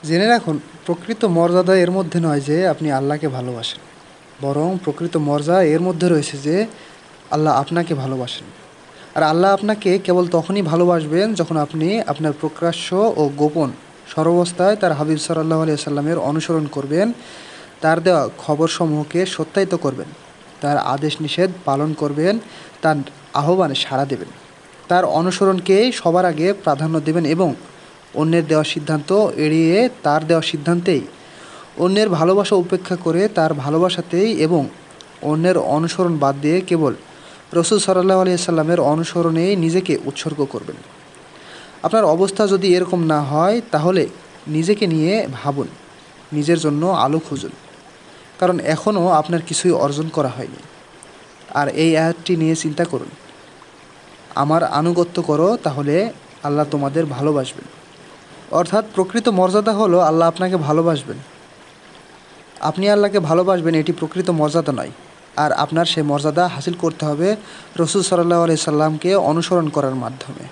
জেনে রাখুন, প্রকৃত মর্যাদা এর মধ্যে নয় যে আপনি আল্লাহকে ভালোবাসেন, বরং প্রকৃত মর্যাদা এর মধ্যে রয়েছে যে আল্লাহ আপনাকে ভালোবাসেন। আর আল্লাহ আপনাকে কেবল তখনই ভালোবাসবেন যখন আপনি আপনার প্রকাশ্য ও গোপন সর্বাবস্থায় তার হাবিব সাল্লাল্লাহু আলাইহি সাল্লামের অনুসরণ করবেন, তার দেওয়া খবরসমূহকে সত্যায়িত করবেন, তার আদেশ নিষেধ পালন করবেন, তার আহ্বানে সাড়া দেবেন, তার অনুসরণকেই সবার আগে প্রাধান্য দেবেন এবং অন্যের দেওয়া সিদ্ধান্ত এড়িয়ে তার দেওয়া সিদ্ধান্তেই, অন্যের ভালোবাসা উপেক্ষা করে তার ভালোবাসাতেই এবং অন্যের অনুসরণ বাদ দিয়ে কেবল রসুল সাল্লাল্লাহু আলাইহি সাল্লামের অনুসরণেই নিজেকে উৎসর্গ করবেন। আপনার অবস্থা যদি এরকম না হয় তাহলে নিজেকে নিয়ে ভাবুন, নিজের জন্য আলো খুঁজুন, কারণ এখনও আপনার কিছুই অর্জন করা হয়নি। আর এই আয়াতটি নিয়ে চিন্তা করুন, আমার আনুগত্য করো তাহলে আল্লাহ তোমাদের ভালোবাসবেন। অর্থাৎ প্রকৃত মর্যাদা হলো আল্লাহ আপনাকে ভালোবাসবেন। আপনি আল্লাহকে ভালোবাসবেন, এটি প্রকৃত মর্যাদা নয়। আর আপনার সেই মর্যাদা হাসিল করতে হবে রসুল সাল্লাল্লাহু আলাইহি সাল্লামকে অনুসরণ করার মাধ্যমে।